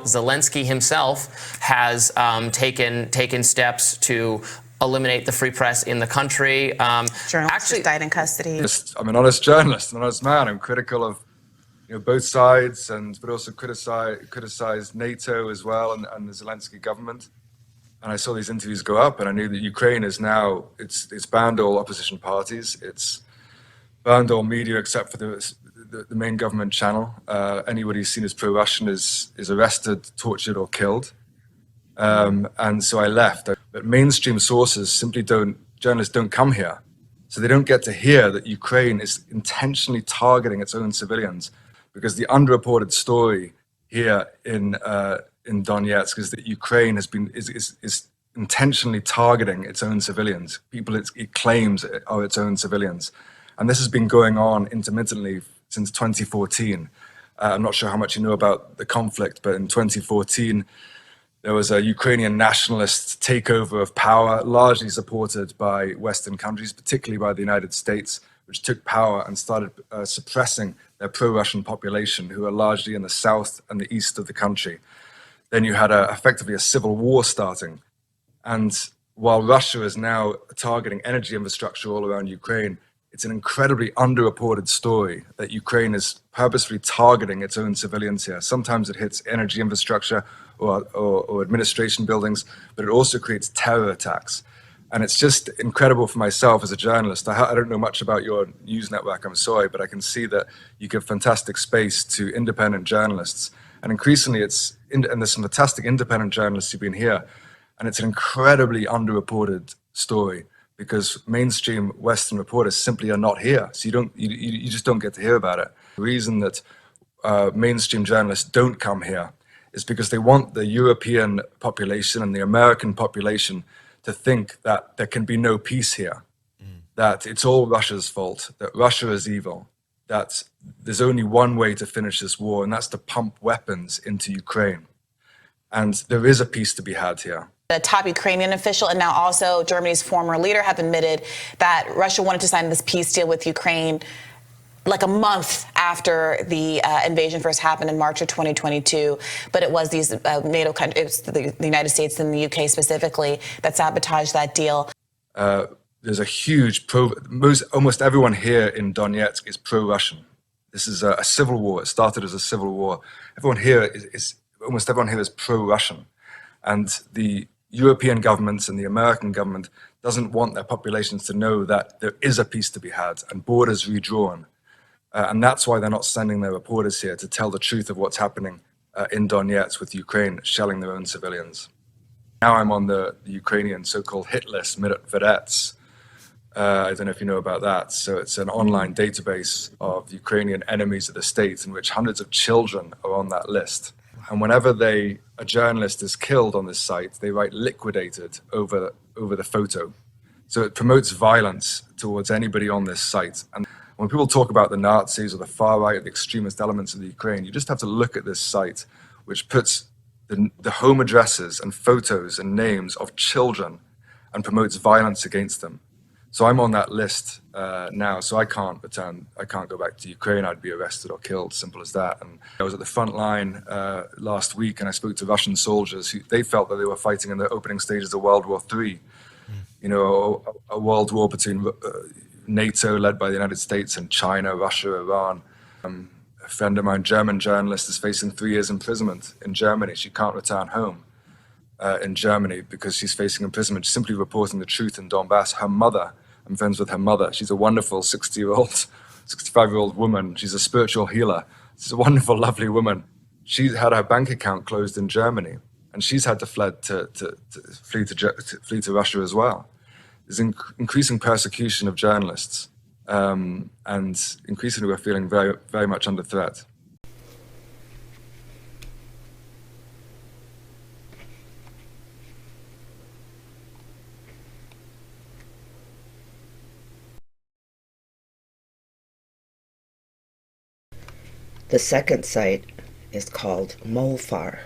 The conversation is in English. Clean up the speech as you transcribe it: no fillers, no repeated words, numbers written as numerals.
Zelensky himself has taken steps to eliminate the free press in the country. Journalists actually died in custody. I'm an honest journalist, an honest man. I'm critical of both sides, but also criticize NATO as well and the Zelensky government. And I saw these interviews go up, and I knew that Ukraine is now it's banned all opposition parties. It's banned all media except for the main government channel. Anybody seen as pro-Russian is arrested, tortured, or killed. And so I left. But mainstream sources journalists don't come here. So they don't get to hear that Ukraine is intentionally targeting its own civilians, because the underreported story here in Donetsk is that Ukraine is intentionally targeting its own civilians. People it claims are its own civilians. And this has been going on intermittently since 2014. I'm not sure how much you know about the conflict, but in 2014, there was a Ukrainian nationalist takeover of power, largely supported by Western countries, particularly by the United States, which took power and started suppressing their pro-Russian population, who are largely in the south and the east of the country. Then you had effectively a civil war starting. And while Russia is now targeting energy infrastructure all around Ukraine, it's an incredibly underreported story that Ukraine is purposefully targeting its own civilians here. Sometimes it hits energy infrastructure or administration buildings, but it also creates terror attacks. And it's just incredible for myself as a journalist. I don't know much about your news network, I'm sorry, but I can see that you give fantastic space to independent journalists. And increasingly, and there's some fantastic independent journalists who've been here. And it's an incredibly underreported story, because mainstream Western reporters simply are not here. So you just don't get to hear about it. The reason that mainstream journalists don't come here is because they want the European population and the American population to think that there can be no peace here, that it's all Russia's fault, that Russia is evil, that there's only one way to finish this war, and that's to pump weapons into Ukraine. And there is a peace to be had here. A top Ukrainian official and now also Germany's former leader have admitted that Russia wanted to sign this peace deal with Ukraine like a month after the invasion first happened in March of 2022. But it was these NATO countries, the United States and the UK specifically, that sabotaged that deal. There's a huge almost everyone here in Donetsk is pro-Russian. This is a civil war. It started as a civil war. Almost everyone here is pro-Russian. And the European governments and the American government doesn't want their populations to know that there is a peace to be had and borders redrawn. And that's why they're not sending their reporters here to tell the truth of what's happening in Donetsk with Ukraine shelling their own civilians. Now I'm on the Ukrainian so-called hit list, Vedets. I don't know if you know about that. So it's an online database of Ukrainian enemies of the state in which hundreds of children are on that list. And whenever a journalist is killed on this site, they write liquidated over the photo. So it promotes violence towards anybody on this site. And when people talk about the Nazis or the far right or the extremist elements of the Ukraine, you just have to look at this site, which puts the home addresses and photos and names of children and promotes violence against them. So I'm on that list now, so I can't return. I can't go back to Ukraine. I'd be arrested or killed, simple as that. And I was at the front line last week, and I spoke to Russian soldiers who they felt that they were fighting in the opening stages of World War III. You know, a world war between NATO, led by the United States, and China, Russia, Iran. A friend of mine, German journalist, is facing 3 years imprisonment in Germany. She can't return home in Germany because she's facing imprisonment simply reporting the truth in Donbass. Her mother, I'm friends with her mother. She's a wonderful 65-year-old woman. She's a spiritual healer. She's a wonderful, lovely woman. She's had her bank account closed in Germany, and she's had to flee to Russia as well. There's increasing persecution of journalists, and increasingly we're feeling very, very much under threat. The second site is called Molfar.